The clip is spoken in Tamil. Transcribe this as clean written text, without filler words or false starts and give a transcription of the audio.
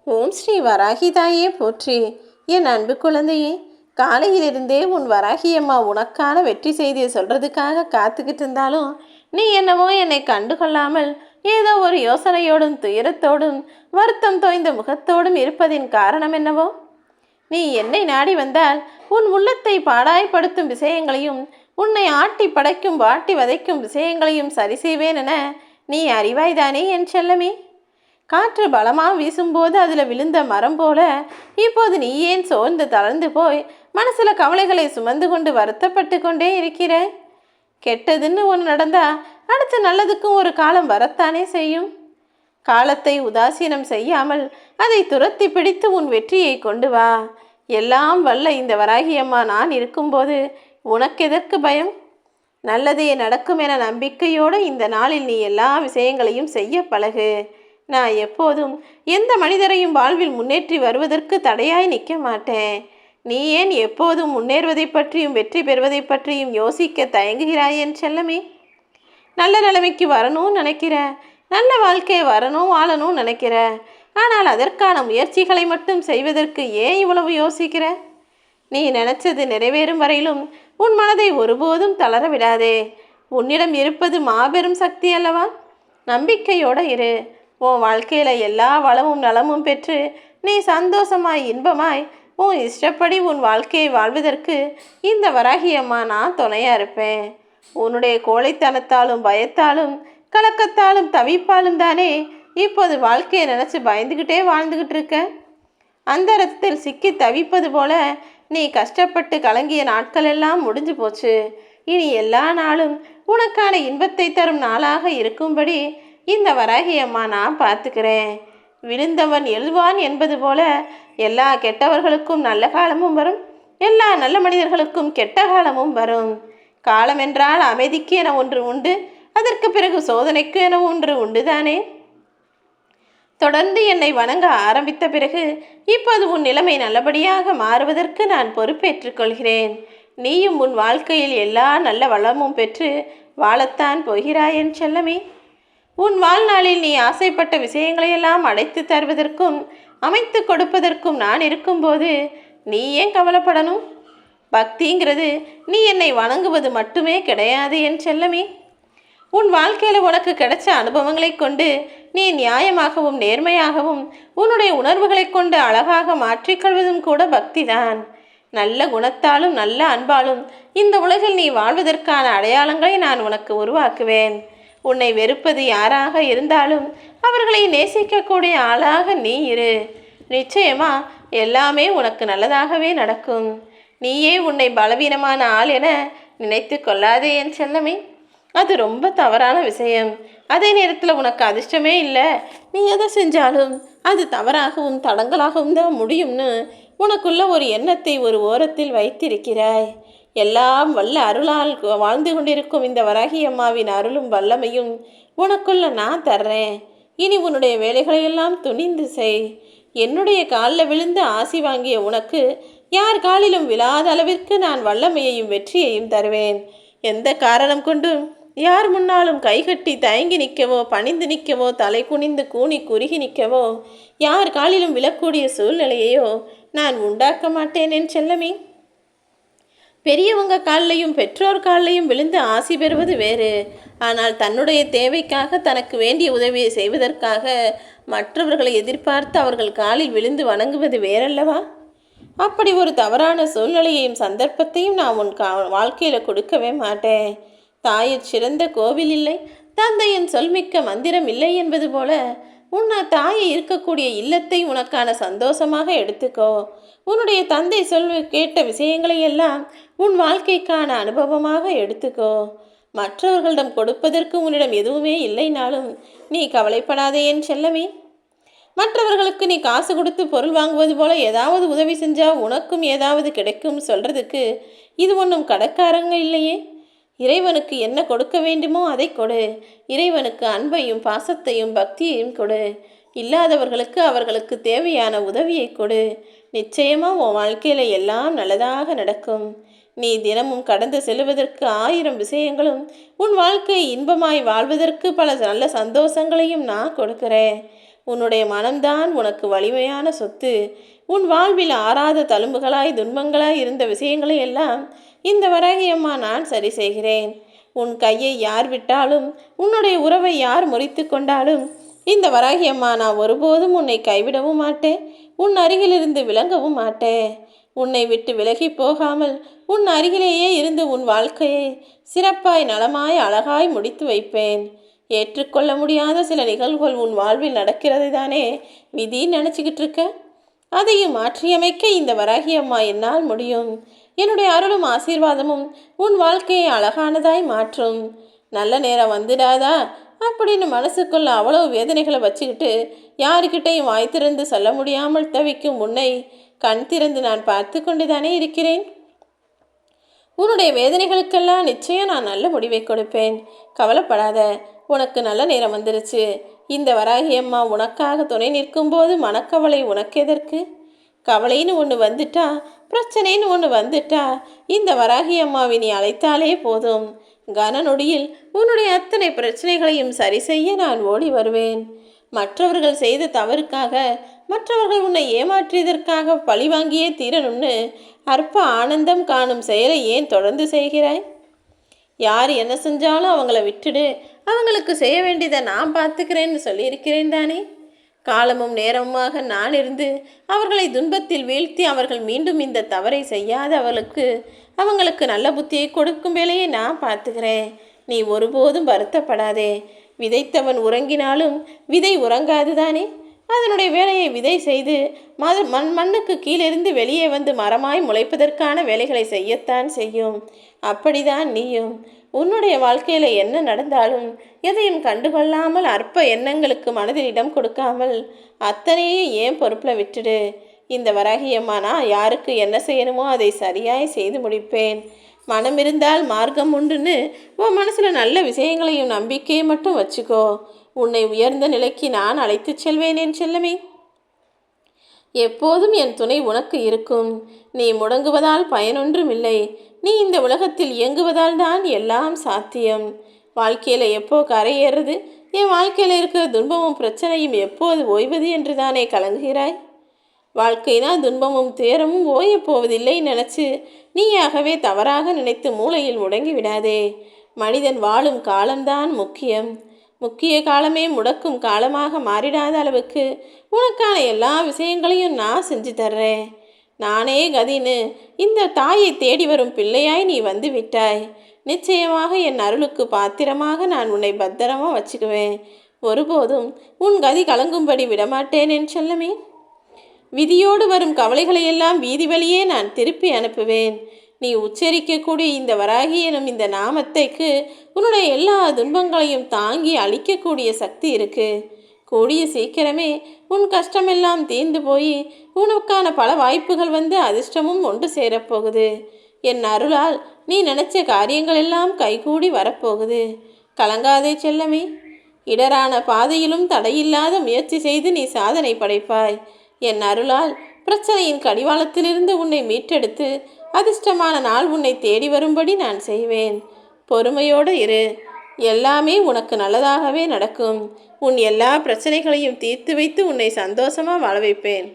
ஓம் ஸ்ரீ வராகி தாயே போற்றி. என் அன்பு குழந்தையே, காலையிலிருந்தே உன் வராகி அம்மா உனக்கான வெற்றி செய்தியை சொல்றதுக்காக காத்துக்கிட்டு இருந்தாலும் நீ என்னவோ என்னை கண்டுகொள்ளாமல் ஏதோ ஒரு யோசனையோடும் துயரத்தோடும் வருத்தம் தோய்ந்த முகத்தோடும் இருப்பதின் காரணம் என்னவோ? நீ என்னை நாடி வந்தால் உன் உள்ளத்தை பாடாய்படுத்தும் விஷயங்களையும் உன்னை ஆட்டி படைக்கும் வாட்டி வதைக்கும் விஷயங்களையும் சரி செய்வேன் என நீ அறிவாய்தானே என் செல்லமே? காற்று பலமாக வீசும்போது அதில் விழுந்த மரம் போல இப்போது நீ ஏன் சோர்ந்து தளர்ந்து போய் மனசில் கவலைகளை சுமந்து கொண்டு வருத்தப்பட்டு கொண்டே இருக்கிறாய்? கெட்டதுன்னு ஒன்று நடந்தா அடுத்து நல்லதுக்கும் ஒரு காலம் வரத்தானே செய்யும். காலத்தை உதாசீனம் செய்யாமல் அதை துரத்தி பிடித்து உன் வெற்றியை கொண்டு வா. எல்லாம் வல்ல இந்த வராகியம்மா நான் இருக்கும்போது உனக்கு எதற்கு பயம்? நல்லதே நடக்கும் என நம்பிக்கையோடு இந்த நாளில் நீ எல்லா விஷயங்களையும் செய்ய பழகு. நான் எப்போதும் எந்த மனிதரையும் வாழ்வில் முன்னேற்றி வருவதற்கு தடையாய் நிற்க மாட்டேன். நீ ஏன் எப்போதும் முன்னேறுவதை பற்றியும் வெற்றி பெறுவதை பற்றியும் யோசிக்க தயங்குகிறாய் என் செல்லமே? நல்ல நிலைமைக்கு வரணும்னு நினைக்கிற, நல்ல வாழ்க்கை வரணும் வாழணும்னு நினைக்கிற, ஆனால் அதற்கான முயற்சிகளை மட்டும் செய்வதற்கு ஏன் இவ்வளவு யோசிக்கிற? நீ நினைச்சது நிறைவேறும் வரையிலும் உன் மனதை ஒருபோதும் தளர விடாதே. உன்னிடம் இருப்பது மாபெரும் சக்தி அல்லவா? நம்பிக்கையோடு இரு. உன் வாழ்க்கையில் எல்லா வளமும் நலமும் பெற்று நீ சந்தோஷமாய் இன்பமாய் உன் இஷ்டப்படி உன் வாழ்க்கையை வாழ்வதற்கு இந்த வராகி அம்மா நான் துணையாக இருப்பேன். உன்னுடைய கோழைத்தனத்தாலும் பயத்தாலும் கலக்கத்தாலும் தவிப்பாலும் தானே இப்போது வாழ்க்கையை நினச்சி பயந்துக்கிட்டே வாழ்ந்துக்கிட்டு இருக்க. அந்த ரத்தத்தில் சிக்கி தவிப்பது போல நீ கஷ்டப்பட்டு கலங்கிய நாட்கள் எல்லாம் முடிஞ்சு போச்சு. இனி எல்லா நாளும் உனக்கான இன்பத்தை தரும் நாளாக இருக்கும்படி இந்த வராகி அம்மா நான் பார்த்துக்கிறேன். விழுந்தவன் எழுவான் என்பது போல எல்லா கெட்டவர்களுக்கும் நல்ல காலமும் வரும், எல்லா நல்ல மனிதர்களுக்கும் கெட்ட காலமும் வரும். காலம் என்றால் அமைதிக்கு என ஒன்று உண்டு, அதற்கு பிறகு சோதனைக்கு என ஒன்று உண்டு தானே. தொடர்ந்து என்னை வணங்க ஆரம்பித்த பிறகு இப்போது உன் நிலைமை நல்லபடியாக மாறுவதற்கு நான் பொறுப்பேற்றுக் கொள்கிறேன். நீயும் உன் வாழ்க்கையில் எல்லா நல்ல வளமும் பெற்று வாழத்தான் போகிறாய் என் செல்லமே. உன் வாழ்நாளில் நீ ஆசைப்பட்ட விஷயங்களையெல்லாம் அடைத்து தருவதற்கும் அமைத்து கொடுப்பதற்கும் நான் இருக்கும்போது நீ ஏன் கவலைப்படணும்? பக்திங்கிறது நீ என்னை வணங்குவது மட்டுமே கிடையாது என் செல்லமே. உன் வாழ்க்கையில் உனக்கு கிடைச்ச அனுபவங்களை கொண்டு நீ நியாயமாகவும் நேர்மையாகவும் உன்னுடைய உணர்வுகளை கொண்டு அழகாக மாற்றிக்கொள்வதும் கூட பக்திதான். நல்ல குணத்தாலும் நல்ல அன்பாலும் இந்த உலகில் நீ வாழ்வதற்கான அடையாளங்களை நான் உனக்கு உருவாக்குவேன். உன்னை வெறுப்பது யாராக இருந்தாலும் அவர்களை நேசிக்கக்கூடிய ஆளாக நீ இரு. நிச்சயமா எல்லாமே உனக்கு நல்லதாகவே நடக்கும். நீயே உன்னை பலவீனமான ஆள் என நினைத்து கொள்ளாதே என் செல்லமே. அது ரொம்ப தவறான விஷயம். அதே நேரத்தில் உனக்கு அதிர்ஷ்டமே இல்லை, நீ எதை செஞ்சாலும் அது தவறாகவும் தடங்களாகவும் தான் முடியும்னு உனக்குள்ள ஒரு எண்ணத்தை ஒரு ஓரத்தில் வைத்திருக்கிறாய். எல்லாம் வல்ல அருளால் வாழ்ந்து கொண்டிருக்கும் இந்த வராகி அம்மாவின் அருளும் வல்லமையும் உனக்குள்ள நான் தர்றேன். இனி உன்னுடைய வேலைகளையெல்லாம் துணிந்து செய். என்னுடைய காலில் விழுந்து ஆசி வாங்கிய உனக்கு யார் காலிலும் விழாத அளவிற்கு நான் வல்லமையையும் வெற்றியையும் தருவேன். எந்த காரணம் கொண்டும் யார் முன்னாலும் கைகட்டி தயங்கி நிற்கவோ பணிந்து நிற்கவோ தலை குனிந்து கூனி குறுகி நிற்கவோ யார் காலிலும் விழக்கூடிய சூழ்நிலையையோ நான் உண்டாக்க மாட்டேன் என் செல்லமே. பெரியவங்க காலிலையும் பெற்றோர் காலிலையும் விழுந்து ஆசி பெறுவது வேறு. ஆனால் தன்னுடைய தேவைக்காக தனக்கு வேண்டிய உதவியை செய்வதற்காக மற்றவர்களை எதிர்பார்த்து அவர்கள் காலில் விழுந்து வணங்குவது வேறல்லவா? அப்படி ஒரு தவறான சூழ்நிலையையும் சந்தர்ப்பத்தையும் நான் உன் வாழ்க்கையில் கொடுக்கவே மாட்டேன். தாயிற் சிறந்த கோவில் இல்லை, தந்தையின் சொல்மிக்க மந்திரம் இல்லை என்பது போல உன்னை தாயை இருக்கக்கூடிய இல்லத்தை உனக்கான சந்தோஷமாக எடுத்துக்கோ. உன்னுடைய தந்தை கேட்ட விஷயங்களை எல்லாம் உன் வாழ்க்கைக்கான அனுபவமாக எடுத்துக்கோ. மற்றவர்களிடம் கொடுப்பதற்கு உன்னிடம் எதுவுமே இல்லைனாலும் நீ கவலைப்படாதே என் செல்லமே. மற்றவர்களுக்கு நீ காசு கொடுத்து பொருள் வாங்குவது போல ஏதாவது உதவி செஞ்சால் உனக்கும் ஏதாவது கிடைக்கும் சொல்கிறதுக்கு இது ஒன்றும் கடைக்காரங்க இல்லையே. இறைவனுக்கு என்ன கொடுக்க வேண்டுமோ அதை கொடு. இறைவனுக்கு அன்பையும் பாசத்தையும் பக்தியையும் கொடு. இல்லாதவர்களுக்கு அவர்களுக்கு தேவையான உதவியை கொடு. நிச்சயமாக உன் வாழ்க்கையில் எல்லாம் நல்லதாக நடக்கும். நீ தினமும் கடந்து செல்வதற்கு 1000 விஷயங்களும் உன் வாழ்க்கையை இன்பமாய் வாழ்வதற்கு பல நல்ல சந்தோஷங்களையும் நான் கொடுக்கிறேன். உன்னுடைய மனம்தான் உனக்கு வலிமையான சொத்து. உன் வாழ்வில் ஆறாத தழும்புகளாய் துன்பங்களாய் இருந்த விஷயங்களை எல்லாம் இந்த வராகியம்மா நான் சரி செய்கிறேன். உன் கையை யார் விட்டாலும், உன்னுடைய உறவை யார் முறித்து கொண்டாலும், இந்த வராகியம்மா நான் ஒருபோதும் உன்னை கைவிடவும் மாட்டேன், உன் அருகிலிருந்து விலகவும் மாட்டேன். உன்னை விட்டு விலகி போகாமல் உன் அருகிலேயே இருந்து உன் வாழ்க்கையை சிறப்பாய் நலமாய் அழகாய் முடித்து வைப்பேன். ஏற்றுக்கொள்ள முடியாத சில நிகழ்வுகள் உன் வாழ்வில் நடக்கிறது தானே விதின்னு நினச்சிக்கிட்டு இருக்க? அதையும் மாற்றியமைக்க இந்த வராகியம்மா என்னால் முடியும். என்னுடைய அருளும் ஆசீர்வாதமும் உன் வாழ்க்கையை அழகானதாய் மாற்றும். நல்ல நேரம் வந்துடாதா அப்படின்னு மனசுக்குள்ள அவ்வளவு வேதனைகளை வச்சுக்கிட்டு யாருக்கிட்டையும் வாய் திறந்து சொல்ல முடியாமல் தவிக்கும் உன்னை கண் திறந்து நான் பார்த்து கொண்டு தானே இருக்கிறேன். உன்னுடைய வேதனைகளுக்கெல்லாம் நிச்சயம் நான் நல்ல முடிவை கொடுப்பேன். கவலைப்படாத, உனக்கு நல்ல நேரம் வந்துருச்சு. இந்த வராகியம்மா உனக்காக துணை நிற்கும்போது மனக்கவலை உனக்கு எதற்கு? கவலைன்னு ஒன்று வந்துட்டா, பிரச்சனைன்னு ஒன்று வந்துட்டா, இந்த வராகியம்மாவை நீ அழைத்தாலே போதும். கனநொடியில் உன்னுடைய அத்தனை பிரச்சனைகளையும் சரி செய்ய நான் ஓடி வருவேன். மற்றவர்கள் செய்த தவறுக்காக, மற்றவர்கள் உன்னை ஏமாற்றியதற்காக பழி வாங்கியே தீரணும்னு அற்ப ஆனந்தம் காணும் செயலை ஏன் தொடர்ந்து செய்கிறாய்? யார் என்ன செஞ்சாலும் அவங்கள விட்டுடு, அவங்களுக்கு செய்ய வேண்டியதை நான் பார்த்துக்கிறேன்னு சொல்லியிருக்கிறேன் தானே. காலமும் நேரமுமாக நான் இருந்து அவர்களை துன்பத்தில் வீழ்த்தி அவர்கள் மீண்டும் இந்த தவறை செய்யாத அவங்களுக்கு நல்ல புத்தியை கொடுக்கும் வேலையை நான் பார்த்துக்கிறேன். நீ ஒருபோதும் வருத்தப்படாதே. விதைத்தவன் உறங்கினாலும் விதை உறங்காது தானே. அதனுடைய வேலையை விதை செய்து மண்ணுக்கு கீழிருந்து வெளியே வந்து மரமாய் முளைப்பதற்கான வேலைகளை செய்யத்தான் செய்யும். அப்படிதான் நீயும். உன்னுடைய வாழ்க்கையில் என்ன நடந்தாலும் எதையும் கண்டுகொள்ளாமல் அற்ப எண்ணங்களுக்கு மனதில் இடம் கொடுக்காமல் அத்தனையும் ஏன் பொறுப்பில் விட்டுடு. இந்த வராகியம்மா நான் யாருக்கு என்ன செய்யணுமோ அதை சரியாய் செய்து முடிப்பேன். மனம் இருந்தால் மார்க்கம் உண்டுன்னு உன் மனசில் நல்ல விஷயங்களையும் நம்பிக்கையை மட்டும் வச்சுக்கோ. உன்னை உயர்ந்த நிலைக்கு நான் அழைத்து செல்வேன் என் செல்லமே. எப்போதும் என் துணை உனக்கு இருக்கும். நீ முடங்குவதால் பயனொன்றும் இல்லை. நீ இந்த உலகத்தில் இயங்குவதால் தான் எல்லாம் சாத்தியம். வாழ்க்கையில் எப்போ கரையேறது, என் வாழ்க்கையில் இருக்கிற துன்பமும் பிரச்சனையும் எப்போது ஓய்வது என்று தானே கலங்குகிறாய். வாழ்க்கைனா துன்பமும் துயரமும் ஓயப் போவதில்லை நினச்சி நீயாகவே தவறாக நினைத்து மூளையில் முடங்கி விடாதே. மனிதன் வாழும் காலம்தான் முக்கியம். முக்கிய காலமே முடக்கும் காலமாக மாறிடாத அளவுக்கு உனக்கான எல்லா விஷயங்களையும் நான் செஞ்சு தர்றேன். நானே கதின்னு இந்த தாயை தேடி வரும் பிள்ளையாய் நீ வந்து விட்டாய். நிச்சயமாக என் அருளுக்கு பாத்திரமாக நான் உன்னை பத்திரமா வச்சுக்குவேன். ஒருபோதும் உன் கதி கலங்கும்படி விடமாட்டேன் என் செல்லமே. விதியோடு வரும் கவலைகளையெல்லாம் வீதி வழியே நான் திருப்பி அனுப்புவேன். நீ உச்சரிக்கக்கூடிய இந்த வராகி எனும் இந்த நாமத்தைக்கு உன்னுடைய எல்லா துன்பங்களையும் தாங்கி அழிக்கக்கூடிய சக்தி இருக்கு. கூடிய சீக்கிரமே உன் கஷ்டமெல்லாம் தீர்ந்து போய் உனக்கான பல வாய்ப்புகள் வந்து அதிர்ஷ்டமும் ஒன்று சேரப்போகுது. என் அருளால் நீ நினைச்ச காரியங்கள் எல்லாம் கைகூடி வரப்போகுது. கலங்காதே செல்லமே. இடரான பாதையிலும் தடையில்லாத முயற்சி செய்து நீ சாதனை படைப்பாய். என் அருளால் பிரச்சனையின் கடிவாளத்திலிருந்து உன்னை மீட்டெடுத்து அதிர்ஷ்டமான நாள் உன்னை தேடி வரும்படி நான் செய்வேன். பொறுமையோடு இரு. எல்லாமே உனக்கு நல்லதாகவே நடக்கும். உன் எல்லா பிரச்சனைகளையும் தீர்த்து வைத்து உன்னை சந்தோஷமாக வாழ வைப்பேன்.